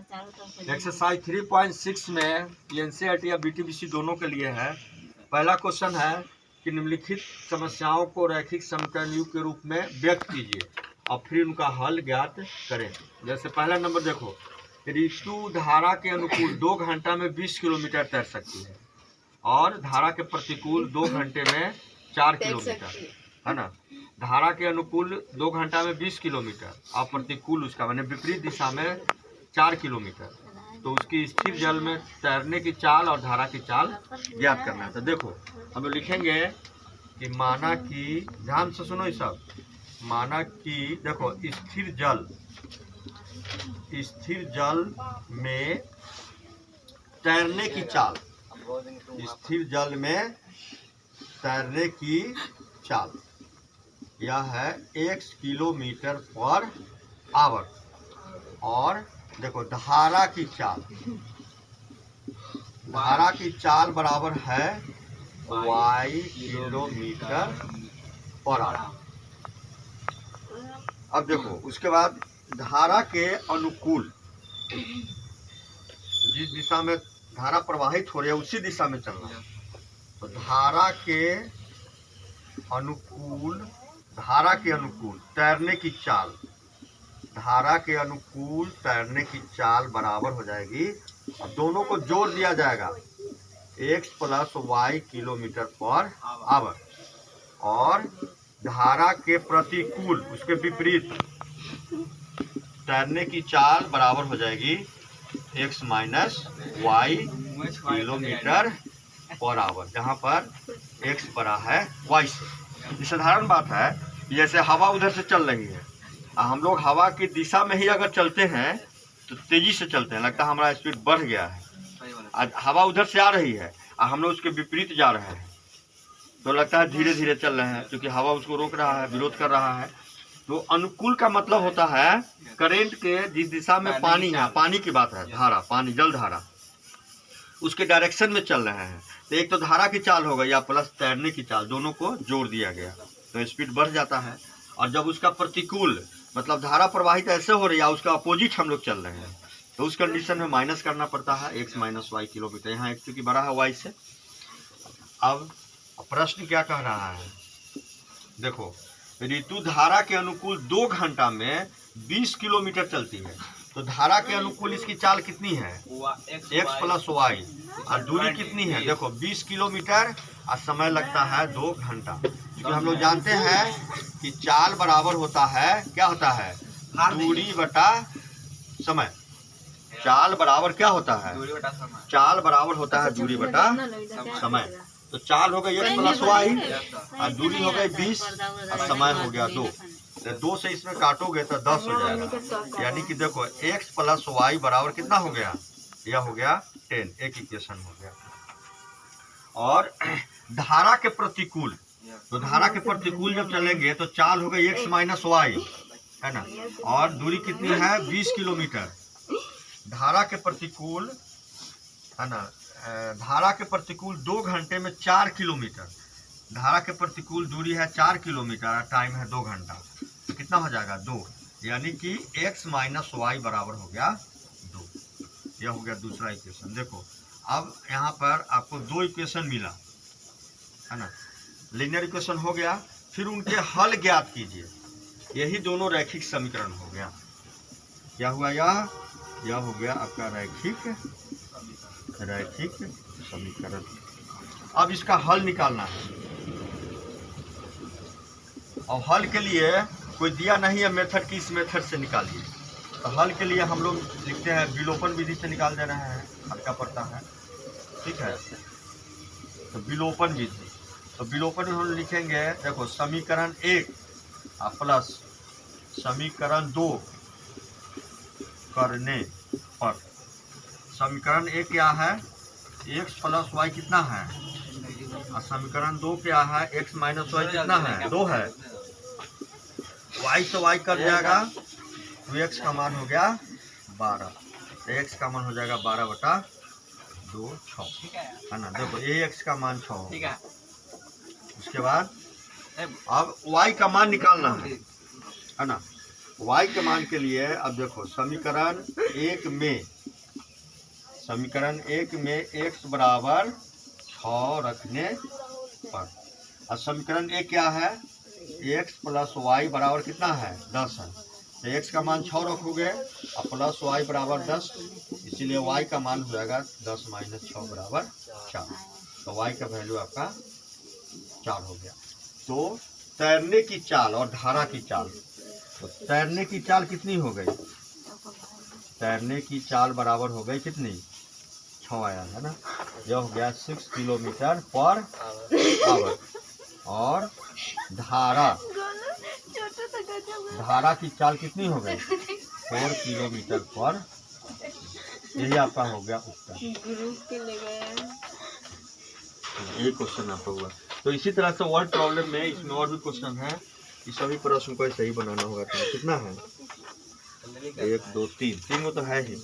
Exercise 3.6 में NCERT या बीटीबीसी दोनों के लिए है। पहला क्वेश्चन है कि निम्नलिखित समस्याओं को रैखिक समीकरण युग के रूप में व्यक्त कीजिए और फिर उनका हल ज्ञात करें। जैसे पहला नंबर देखो, ऋतु धारा के अनुकूल 2 घंटा में 20 किलोमीटर तैर सकती है और धारा के प्रतिकूल 2 घंटे में 4 किलोमीटर, है ना। धारा के अनुकूल 2 घंटा में 20 किलोमीटर और प्रतिकूल उसका माने विपरीत दिशा में 4 किलोमीटर। तो उसकी स्थिर जल में तैरने की चाल और धारा की चाल ज्ञात करना है। तो देखो हम लोग लिखेंगे कि माना कि, ध्यान से सुनो ये सब, माना कि देखो स्थिर जल में तैरने की चाल, स्थिर जल में तैरने की चाल यह है x किलोमीटर पर आवर। और देखो धारा की चाल बराबर है y किलोमीटर पर आवर। अब देखो उसके बाद धारा के अनुकूल, जिस दिशा में धारा प्रवाहित हो रही है उसी दिशा में चलना है। तो धारा के अनुकूल तैरने की चाल, धारा के अनुकूल तैरने की चाल बराबर हो जाएगी, दोनों को जोड़ दिया जाएगा x plus y kilometre per hour. और धारा के प्रतिकूल, उसके विपरीत तैरने की चाल बराबर हो जाएगी x minus y kilometre per hour, जहाँ पर x बड़ा है y से। ये साधारण बात है, जैसे हवा उधर से चल रही है, हम लोग हवा की दिशा में ही अगर चलते हैं तो तेजी से चलते हैं, लगता है हमारा स्पीड बढ़ गया है। आज हवा उधर से आ रही है और हम लोग उसके विपरीत जा रहे हैं तो लगता है धीरे धीरे चल रहे हैं, क्योंकि हवा उसको रोक रहा है, विरोध कर रहा है। तो अनुकूल का मतलब होता है करंट के जिस दिशा में पानी है, पानी की बात है, धारा, पानी, जल धारा, उसके डायरेक्शन में चल रहे हैं। तो एक तो धारा की चाल हो गई या प्लस तैरने की चाल, दोनों को जोड़ दिया गया तो स्पीड बढ़ जाता है। और जब उसका प्रतिकूल मतलब धारा प्रवाहित ऐसे हो रही है, उसका अपोजिट हम लोग चल रहे हैं, तो उस कंडीशन में माइनस करना पड़ता है x माइनस वाई किलोमीटर। यहाँ x चूँकि बड़ा है y से। अब प्रश्न क्या कह रहा है, देखो ऋतु धारा के अनुकूल 2 घंटा में 20 किलोमीटर चलती है। तो धारा के अनुकूल इसकी चाल कितनी है, x प्लस वाई, और दूरी कितनी है, देखो 20 किलोमीटर और समय लगता है 2 घंटा। क्योंकि हम लोग जानते हैं कि चाल बराबर होता है, क्या होता है, दूरी बटा समय। चाल बराबर क्या होता है, चाल बराबर होता है दूरी बटा समय। तो चाल हो गई x प्लस वाई और दूरी हो गई 20 और समय हो गया 2। तो 2 से इसमें काटोगे तो 10 हो जाएगा। यानी कि देखो x प्लस वाई बराबर कितना हो गया, यह हो गया 10, एक इक्वेशन हो गया। और धारा के प्रतिकूल, तो धारा के प्रतिकूल जब चलेंगे तो चाल हो गई x माइनस वाई, है ना, और दूरी कितनी है 20 किलोमीटर। धारा के प्रतिकूल, है ना, धारा के प्रतिकूल 2 घंटे में 4 किलोमीटर, धारा के प्रतिकूल दूरी है 4 किलोमीटर, टाइम है 2 घंटा, तो कितना हो जाएगा 2, यानी कि x माइनस वाई बराबर हो गया 2। यह हो गया दूसरा इक्वेशन। देखो अब यहाँ पर आपको 2 इक्वेशन मिला, है ना, लीनियर इक्वेशन हो गया। फिर उनके हल ज्ञात कीजिए, यही दोनों रैखिक समीकरण हो गया। क्या हुआ, यह हो गया आपका रैखिक समीकरण। अब इसका हल निकालना है, और हल के लिए कोई दिया नहीं है मेथड की, इस मेथड से निकालिए। तो हल के लिए हम लोग लिखते हैं विलोपन विधि से निकाल दे रहे हैं, हल्का पड़ता है, ठीक है। तो विलोपन विधि, तो विलोपन में हम लिखेंगे, देखो समीकरण 1 प्लस समीकरण 2 करने पर, समीकरण 1 क्या है, x प्लस वाई कितना है, और समीकरण 2 क्या है, x माइनस वाई कितना है, 2 है। y से y कर जाएगा तो x का मान हो गया 12, तो x का मान हो जाएगा 12/2, 6, है ना। देखो ये x का मान 6 होगा। उसके बाद अब y का मान निकालना है ना। y के मान के लिए अब देखो समीकरण 1 में समीकरण 1 में x बराबर 6 रखने पर, और समीकरण 1 क्या है, x प्लस वाई बराबर कितना है 10 है, तो x का मान 6 रखोगे और प्लस वाई बराबर 10, इसीलिए y का मान हो जाएगा 10 माइनस 6 बराबर 4, तो y का वैल्यू आपका 4 हो गया। तो तैरने की चाल और धारा की चाल, तो तैरने की चाल कितनी हो गई, तैरने की चाल बराबर हो गई कितनी 6 आया है ना, यह हो गया 6 किलोमीटर पर आवर, और धारा की चाल कितनी हो गई 4 किलोमीटर पर, यही आपका हो गया उत्तर। यही क्वेश्चन आपका हुआ। तो इसी तरह से वर्ड प्रॉब्लम में इसमें और भी क्वेश्चन है, इस सभी प्रश्न को ऐसे ही बनाना होगा। कितना है 1 2 3 तीन तो है ही।